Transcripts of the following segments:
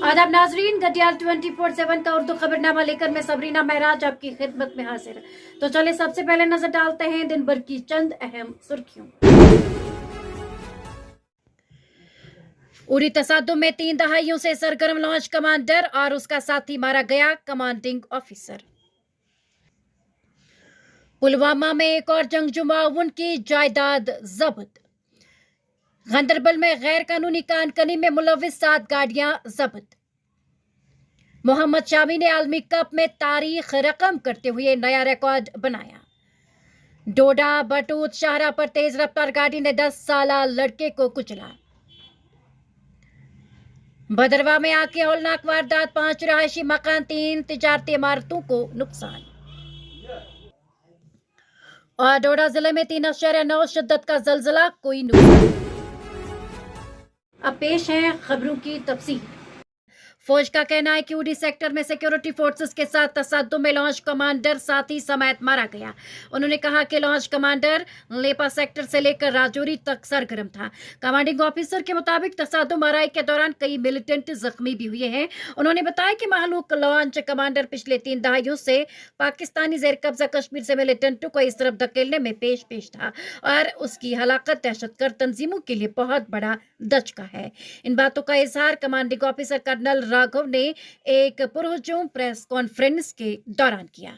आदाब नाजरीन, गडियाल 24/7 का उर्दू खबरनामा लेकर मैं सबरीना महराज आपकी खिदमत में हाजिर। तो चले सबसे पहले नजर डालते हैं दिन भर की चंद अहम सुर्खियों। उरी तसादुम में 3 दहाइयों से सरगर्म लॉन्च कमांडर और उसका साथी मारा गया, कमांडिंग ऑफिसर। पुलवामा में एक और जंगजू माउन की जायदाद जब्त। गांदरबल में गैर कानूनी कानकनी में मुलविस 7 गाड़ियां जब्त। मोहम्मद शामी ने आलमी कप में तारीख रकम करते हुए नया रिकॉर्ड बनाया। डोडा बटूत शाहरा पर तेज रफ्तार गाड़ी ने 10 साला लड़के को कुचला। भदरवा में आग की हौलनाक वारदात, 5 रहायशी मकान, 3 तिजारती इमारतों को नुकसान। और डोडा जिले में 3.9 शिद्दत का जलजला, कोई नुकसान। अब पेश है खबरों की तफसील। फौज का कहना है कि उरी सेक्टर में सिक्योरिटी फोर्सेस के साथ तसादुम में लॉन्च कमांडर साथी समेत मारा गया। उन्होंने कहा कि लॉन्च कमांडर लेपा सेक्टर से लेकर राजौरी तक सरगर्म था। कमांडिंग ऑफिसर के मुताबिक तसादुम आराई के दौरान कई मिलिटेंट जख्मी भी हुए हैं। उन्होंने बताया कि मालूक लॉन्च कमांडर पिछले 3 दहाइयों से पाकिस्तानी जेर कब्जा कश्मीर से मिलिटेंटों को इस तरफ धकेलने में पेश था और उसकी हलाकत दहशतगर्द तंजीमों के लिए बहुत बड़ा दचका है। इन बातों का इजहार कमांडिंग ऑफिसर कर्नल राघव ने एक पुरहुजूम प्रेस कॉन्फ्रेंस के दौरान किया।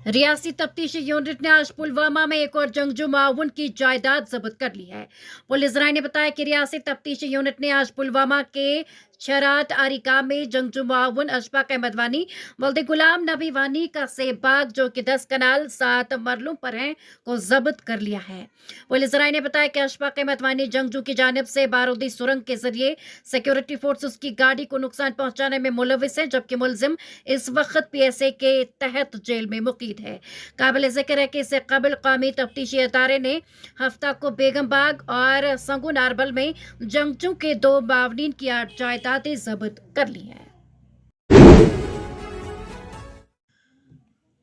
रियासी तफ्तीशी यूनिट ने आज पुलवामा में एक और जंगजू माउन की जायदाद जब्त कर ली है। पुलिस राय ने बताया कि रियासी तफ्तीशी यूनिट ने आज पुलवामा के शरात आरिका में जंगजू माउन अशफाक अहमद वानी, वल्द गुलाम नबी वानी का सेबाग, जो कि 10 कनाल 7 मरलों पर हैं, को जब्त कर लिया है। पुलिस राय ने बताया कि अशफाक अहमद वानी जंगजू की जानिब से बारूदी सुरंग के जरिए सिक्योरिटी फोर्सेस की गाड़ी को नुकसान पहुंचाने में मुलविस है, जबकि मुलजिम इस वक्त PSA के तहत जेल में मुकीद है। काबिल जिक्र है कि इससे कबल कौमी तफ्तीशी अदारे ने हफ्ता को बेगम बाग और संगू नारबल में जंगजू के 2 मावनीन की जायदादें जब्त कर ली है।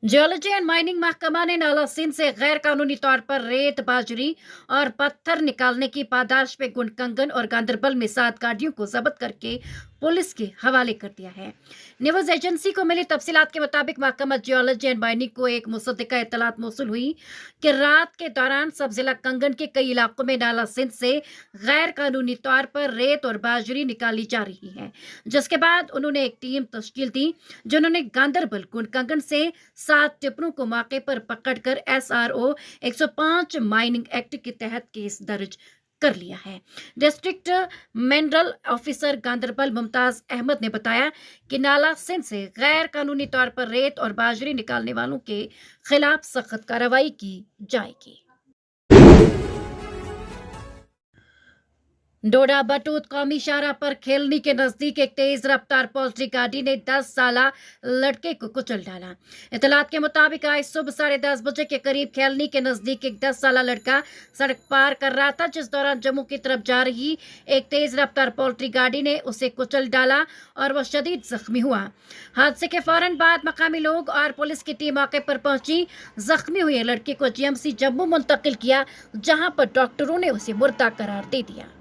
जियोलॉजी एंड माइनिंग महकमा ने नाला सिंध से गैर कानूनी तौर पर रेत, बाजरी और पत्थर निकालने की पादाश पे गुंड कंगन और गांदरबल में 7 गाड़ियों को जब्त करके पुलिस के हवाले कर दिया है। न्यूज एजेंसी को मिली तफसीलात के मुताबिक महकमा जियोलॉजी एंड माइनिंग को एक मुसद्दिका इत्तलात मौसूल हुई कि रात के दौरान सब जिला कंगन के कई इलाकों में नाला सिंध से गैर कानूनी तौर पर रेत और बाजरी निकाली जा रही है, जिसके बाद उन्होंने एक टीम तश्कील दी, जिन्होंने गांदरबल गुंड कंगन से 7 टिप्परों को मौके पर पकड़कर SRO 105 माइनिंग एक्ट के तहत केस दर्ज कर लिया है। District mineral officer Ganderbal Mumtaz Ahmad ने बताया कि नाला सिंध से गैर कानूनी तौर पर रेत और बाजरी निकालने वालों के खिलाफ सख्त कार्रवाई की जाएगी। डोडा बटूत कौमी शाहरा पर खेलनी के नजदीक एक तेज रफ्तार पोल्ट्री गाड़ी ने 10 साला लड़के को कुचल डाला। इतलात के मुताबिक आज सुबह 10:30 बजे के करीब खेलनी के नजदीक एक 10 साला लड़का सड़क पार कर रहा था, जिस दौरान जम्मू की तरफ जा रही एक तेज रफ्तार पोल्ट्री गाड़ी ने उसे कुचल डाला और वह शदीद जख्मी हुआ। हादसे के फौरन बाद मकामी लोग और पुलिस की टीम मौके पर पहुंची। जख्मी हुए लड़के को GMC जम्मू मुंतकिल किया, जहां पर डॉक्टरों ने उसे मुर्दा करार दे दिया।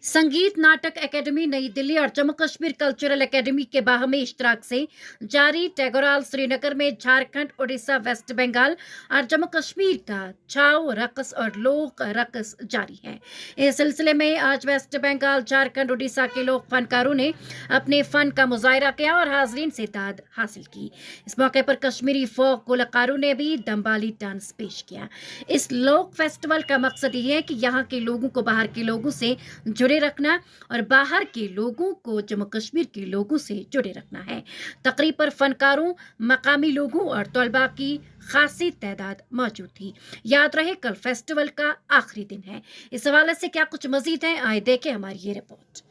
संगीत नाटक एकेडमी नई दिल्ली और जम्मू कश्मीर कल्चरल एकेडमी के बाहमी इश्तराक से जारी टैगोराल श्रीनगर में झारखंड, उड़ीसा, वेस्ट बंगाल और जम्मू कश्मीर का छाव रक़स और लोक रक़स जारी है। इस सिलसिले में आज वेस्ट बंगाल, झारखंड, उड़ीसा के लोक फनकारों ने अपने फन का मुजाहरा किया और हाजरीन से दाद हासिल की। इस मौके पर कश्मीरी फोक गुलकारों ने भी दम्बाली डांस पेश किया। इस लोक फेस्टिवल का मकसद ये है कि यहाँ के लोगों को बाहर के लोगों से जुड़े रखना और बाहर के लोगों को जम्मू कश्मीर के लोगों से जुड़े रखना है। तकरीब पर फनकारों, मकामी लोगों और तलबा की खासी तादाद मौजूद थी। याद रहे कल फेस्टिवल का आखिरी दिन है। इस हवाले से क्या कुछ मजीद है, आए देखें हमारी ये रिपोर्ट।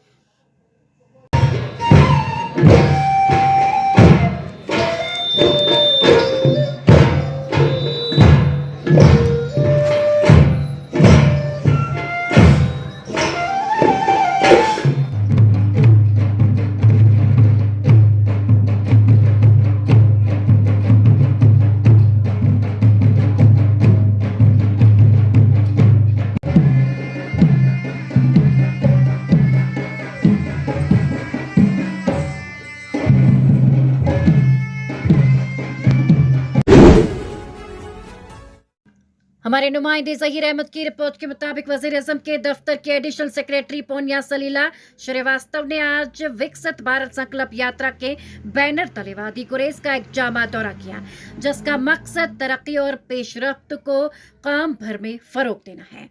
हमारे नुमाइंदे जहीर अहमद की रिपोर्ट के मुताबिक वजीर आजम के दफ्तर के एडिशनल सेक्रेटरी पोन्या सलीला श्रीवास्तव ने आज विकसित भारत संकल्प यात्रा के बैनर तले वादी गुरेज का एक जामा दौरा किया, जिसका मकसद तरक्की और पेशरफ्त को काम भर में फरोग देना है।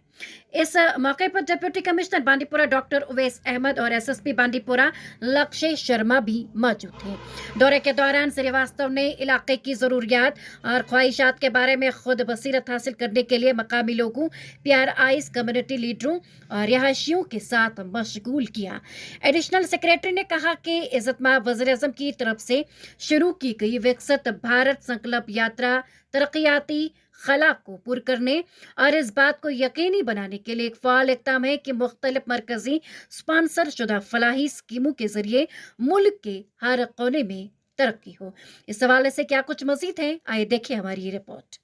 इस मौके पर deputy commissioner Bandipora doctor Uvais Ahmad और एसएसपी बांदीपुरा लक्ष्य शर्मा भी मौजूद थे। दौरे के दौरान श्रीवास्तव ने इलाके की जरूरियात और ख्वाहिशात के बारे में खुद बसीरत हासिल करने के लिए मकामी लोगों, PRIs, कम्युनिटी लीडरों और रिहायशियों के साथ मशगूल किया। एडिशनल सेक्रेटरी ने कहा कि इज्जतमाब वज़ीर-ए-आज़म की तरफ से शुरू की गई विकसित भारत संकल्प यात्रा तरक्याती खला को पूरा करने और इस बात को यकीनी बनाने के लिए एक फ़ाल इक़दाम है कि मुख्तलिफ मरकजी स्पॉन्सर शुदा फलाही स्कीमों के जरिए मुल्क के हर कोने में तरक्की हो। इस हवाले से क्या कुछ मजीद है, आइए देखिए हमारी ये रिपोर्ट।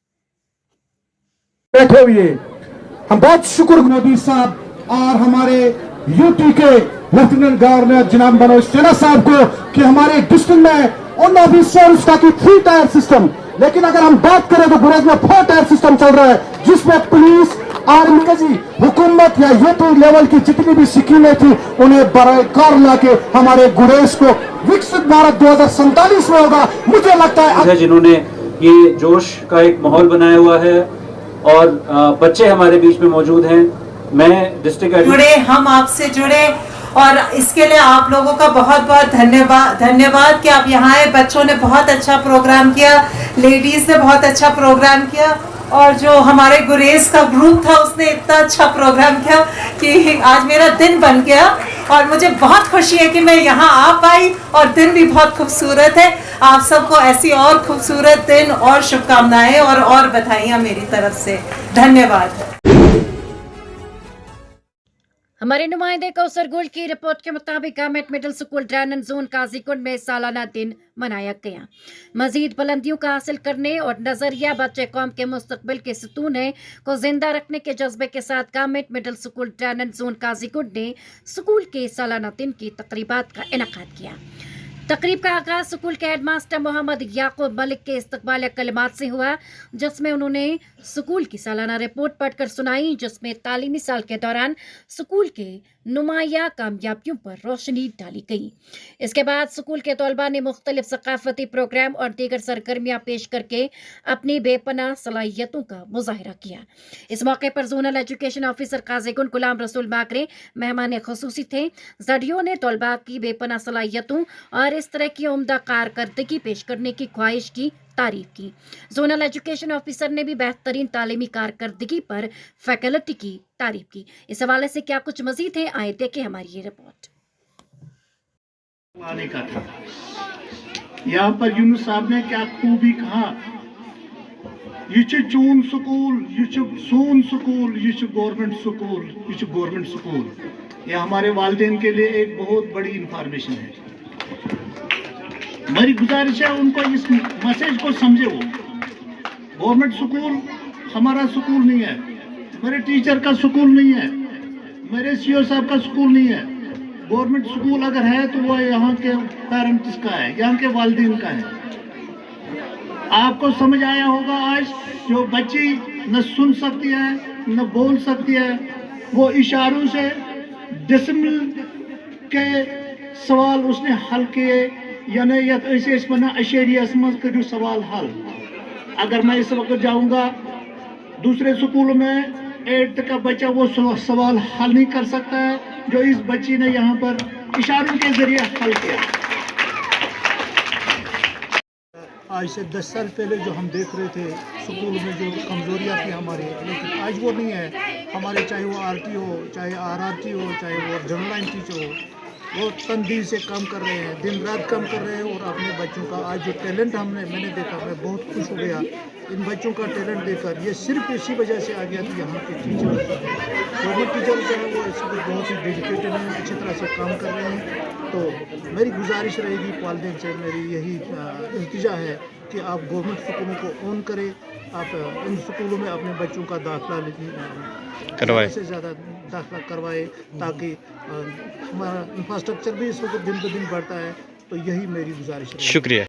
बैठे हुए हम बहुत शुक्र नबी साहब और हमारे यूटी के लेफ्टिनेंट गवर्नर जनाब मनोज सिन्हा साहब को कि हमारे डिस्ट्रिक्ट में उन ऑफिसर्स का 3 टायर सिस्टम, लेकिन अगर हम बात करें तो गुरेज में 4 टायर सिस्टम चल रहा है, जिसमें पुलिस, आर्मी की हुकूमत या यूटी लेवल की जितनी भी स्कीमें थी उन्हें बरकरार लाके हमारे गुरेज को विकसित भारत 2047 में होगा। मुझे लगता है जिन्होंने ये जोश का एक माहौल बनाया हुआ है और बच्चे हमारे बीच में मौजूद हैं। मैं डिस्ट्रिक्ट जुड़े, हम आपसे जुड़े और इसके लिए आप लोगों का बहुत बहुत धन्यवाद कि आप यहाँ आए। बच्चों ने बहुत अच्छा प्रोग्राम किया, लेडीज ने बहुत अच्छा प्रोग्राम किया और जो हमारे गुरेज का ग्रुप था उसने इतना अच्छा प्रोग्राम किया कि आज मेरा दिन बन गया और मुझे बहुत खुशी है कि मैं यहाँ आ पाई और दिन भी बहुत खूबसूरत है। आप सबको ऐसी और खूबसूरत दिन और शुभकामनाएं और बधाइयाँ मेरी तरफ से। धन्यवाद। हमारे नुमाइंदे कौसर गुल की रिपोर्ट के मुताबिक government middle school ड्रैनन zone Qazigund में सालाना दिन मनाया गया। मजीद बुलंदियों का हासिल करने और नजरिया बच्चे कौम के मुस्तकबिल के सतून है को जिंदा रखने के जज्बे के साथ government middle school ड्रैनन zone Qazigund ने स्कूल के सालाना दिन की तकरीबात का इनेकाद किया। तकरीब का आगाज स्कूल के हेडमास्टर मोहम्मद याकूब मलिक के इस्तकबालिया कलिमात से हुआ, जिसमें उन्होंने स्कूल की सालाना रिपोर्ट पढ़कर सुनाई, जिसमें तालीमी साल के दौरान स्कूल के नुमाया कामयाबियों पर रोशनी डाली गई। इसके बाद स्कूल के तलबा ने मुख्तलिफ सकाफती प्रोग्राम और दीगर सरगर्मियाँ पेश करके अपनी बेपनाह सलाहियतों का मुजाहरा किया। इस मौके पर zonal education officer Qazigund Ghulam Rasool Bakre मेहमान खुसूसी थे। जडियों ने तलबा की बेपनाह सलाहियतों और इस तरह की उम्दा कारकर्दगी पेश करने की ख्वाहिश की तारीफ की। जोनल एजुकेशन ऑफिसर ने भी बेहतरीन तालीमी कारकर्दगी पर फैकल्टी की तारीफ की। इस हवाले से क्या कुछ मजीद है, आए देखें हमारी ये रिपोर्ट। आने का था यहाँ पर यूनुस साहब ने क्या खूबी कहा, ये चून स्कूल, ये सोन स्कूल, ये गवर्नमेंट स्कूल, ये गवर्नमेंट स्कूल। ये हमारे वालिदैन के लिए एक बहुत बड़ी इंफॉर्मेशन है। मेरी गुजारिश है उनको इस मैसेज को समझे। वो गवर्नमेंट स्कूल हमारा स्कूल नहीं है, मेरे टीचर का स्कूल नहीं है, मेरे सीओ साहब का स्कूल नहीं है। गवर्नमेंट स्कूल अगर है तो वो यहाँ के पेरेंट्स का है, यहाँ के वालिदैन का है। आपको समझ आया होगा आज जो बच्ची न सुन सकती है न बोल सकती है, वो इशारों से डेसिमल के सवाल उसने हल किए, यानी अशेरियस में करो सवाल हल। अगर मैं इस वक्त जाऊंगा दूसरे स्कूल में 8th का बच्चा वो सवाल हल नहीं कर सकता है जो इस बच्ची ने यहाँ पर इशारों के जरिए हल किया। आज से 10 साल पहले जो हम देख रहे थे स्कूल में जो कमजोरियाँ थी हमारी, लेकिन आज वो नहीं है। हमारे चाहे वो RT हो, चाहे RRT हो, चाहे वो जनरल लाइन टीचर हो, वो तनदील से काम कर रहे हैं, दिन रात काम कर रहे हैं और अपने बच्चों का आज जो टैलेंट मैंने देखा, मैं बहुत खुश हो गया इन बच्चों का टैलेंट देखकर। ये सिर्फ इसी वजह से आ गया कि यहाँ के टीचर, गवर्नमेंट टीचर जो है वो इसमें बहुत ही डेडिकेटेड हैं, अच्छी तरह से काम कर रहे हैं। तो मेरी गुजारिश रहेगी वालिदैन से, मेरी यही इल्तिजा है कि आप गवर्नमेंट स्कूलों को ऑन करें, आप इन स्कूलों में अपने बच्चों का दाखिला करवाएं, से ज़्यादा दाखिला करवाए, ताकि हमारा इंफ्रास्ट्रक्चर भी इस वक्त दिन ब दिन बढ़ता है। तो यही मेरी गुजारिश है। शुक्रिया।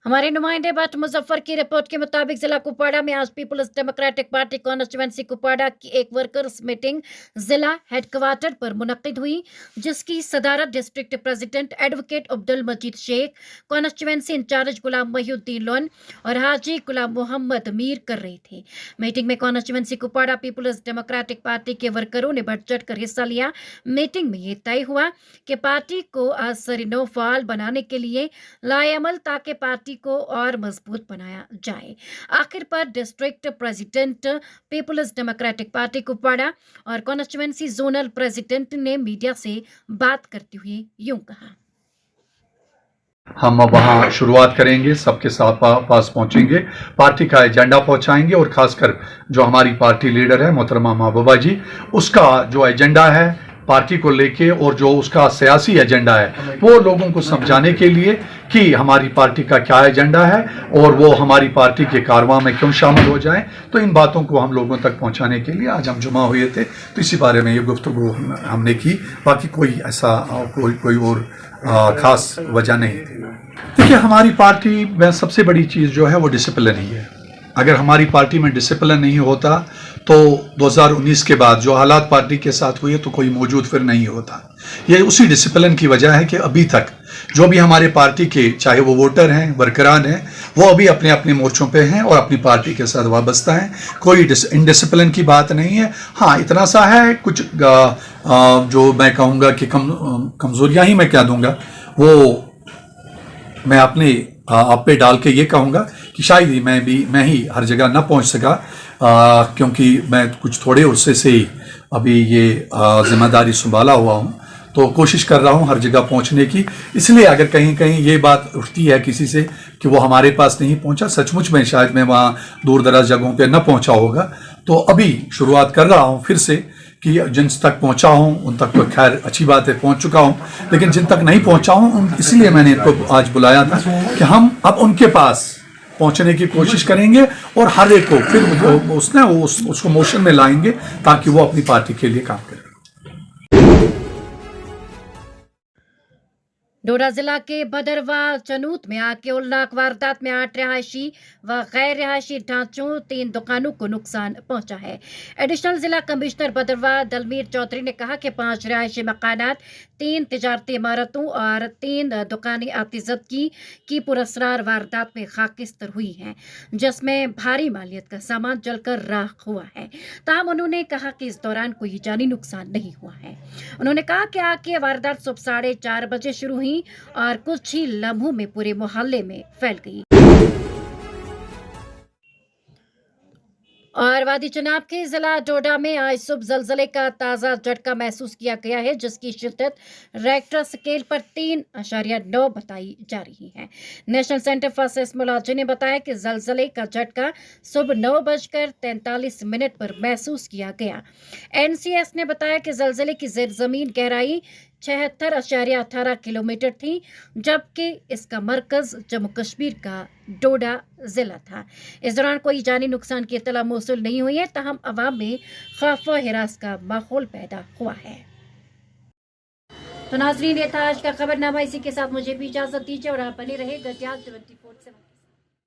हमारे नुमाइंदे भट्ट मुजफ्फर की रिपोर्ट के मुताबिक जिला कुपवाड़ा में आज People's Democratic Party constituency Kupwara की एक वर्कर्स मीटिंग जिला हेडक्वार्टर पर मुनक्किद हुई, जिसकी सदारत डिस्ट्रिक्ट प्रेसिडेंट एडवोकेट अब्दुल मजीद शेख, कॉन्स्टिट्यूएंसी इंचार्ज गुलाम महिउद्दीन लोन और हाजी गुलाम मोहम्मद मीर कर रहे थे। मीटिंग में constituency Kupwara People's Democratic Party के वर्करों ने बढ़ चढ़ कर हिस्सा लिया। मीटिंग में ये तय हुआ कि पार्टी को असर फाल बनाने के लिए लाएअमल ताकि पार्टी को और मजबूत बनाया जाए। आखिर पर district president People's Democratic Party Kupwara और कॉन्स्टिट्यूएंसी जोनल प्रेसिडेंट ने मीडिया से बात करते हुए यूं कहा। हम वहां शुरुआत करेंगे, सबके साथ पास पहुंचेंगे, पार्टी का एजेंडा पहुंचाएंगे और खासकर जो हमारी पार्टी लीडर है मोहतरमा महबूबा जी, उसका जो एजेंडा है पार्टी को लेके और जो उसका सियासी एजेंडा है वो लोगों को समझाने के लिए कि हमारी पार्टी का क्या एजेंडा है और वो हमारी पार्टी के कारवां में क्यों शामिल हो जाएं। तो इन बातों को हम लोगों तक पहुंचाने के लिए आज हम जुमा हुए थे, तो इसी बारे में ये गुफ्तगू हमने की। बाकी कोई ऐसा कोई और खास वजह नहीं थी। देखिए, हमारी पार्टी में सबसे बड़ी चीज़ जो है वो डिसिप्लिन ही है। अगर हमारी पार्टी में डिसिप्लिन नहीं होता तो 2019 के बाद जो हालात पार्टी के साथ हुए तो कोई मौजूद फिर नहीं होता। ये उसी डिसिप्लिन की वजह है कि अभी तक जो भी हमारे पार्टी के चाहे वो वोटर हैं, वर्करान हैं, वो अभी अपने अपने मोर्चों पे हैं और अपनी पार्टी के साथ वाबस्ता हैं। कोई इनडिसिप्लिन की बात नहीं है। हाँ, इतना सा है कुछ जो मैं कहूँगा कि कमजोरियाँ ही मैं कह दूँगा, वो मैं अपने आप पे डाल के ये कहूँगा कि शायद ही मैं ही हर जगह ना पहुँच सका, क्योंकि मैं कुछ थोड़े अरसे से ही अभी ये जिम्मेदारी संभाला हुआ हूँ, तो कोशिश कर रहा हूँ हर जगह पहुँचने की। इसलिए अगर कहीं कहीं ये बात उठती है किसी से कि वो हमारे पास नहीं पहुँचा, सचमुच में शायद मैं वहाँ दूर दराज जगहों पे न पहुँचा होगा। तो अभी शुरुआत कर रहा हूँ फिर से कि जिन तक पहुंचा हूं उन तक तो खैर अच्छी बात है, पहुंच चुका हूं, लेकिन जिन तक नहीं पहुंचा हूं इसलिए मैंने इनको आज बुलाया था कि हम अब उनके पास पहुंचने की कोशिश करेंगे और हर एक को फिर उसको मोशन में लाएंगे ताकि वो अपनी पार्टी के लिए काम करे। डोडा जिला के भदरवा चनूत में आग के उल्लाक वारदात में 8 रिहायशी व गैर रिहायशी ढांचों 3 दुकानों को नुकसान पहुंचा है। एडिशनल जिला कमिश्नर भदरवा दलमीर चौधरी ने कहा कि 5 रिहायशी मकानात, 3 तिजारती इमारतों और 3 दुकानें आतिजदगी की पुरस्कार वारदात में खाकिस्तर हुई हैं, जिसमें भारी मालियत का सामान जलकर राख हुआ है। ताहम उन्होंने कहा कि इस दौरान कोई जानी नुकसान नहीं हुआ है। उन्होंने कहा कि आग की वारदात सुबह 4:30 बजे शुरू हुई और कुछ ही लम्हों में पूरे मोहल्ले में फैल गई। और वादी चनाब के जिला डोडा में आज सुबह जलजले का ताज़ा झटका महसूस किया गया है, जिसकी शिद्दत रेक्टर स्केल पर 3.9 बताई जा रही है। नेशनल सेंटर फॉर सेस्मोलॉजी ने बताया कि जलजले का झटका सुबह 9:43 पर महसूस किया गया। NCS ने बताया कि जलजले की ज़मीन गहराई 76.18 किलोमीटर थी, जबकि इसका मरकज जम्मू कश्मीर का डोडा जिला था। इस दौरान कोई जानी नुकसान की इत्तला मौसूल नहीं हुई है, ताहम अवाम में खौफ व हिरास का माहौल पैदा हुआ है। तो नाजरीन, ये था आज का खबरनामा। इसी के साथ मुझे भी इजाजत दीजिए और आप बने रहे गतियाल 24/7।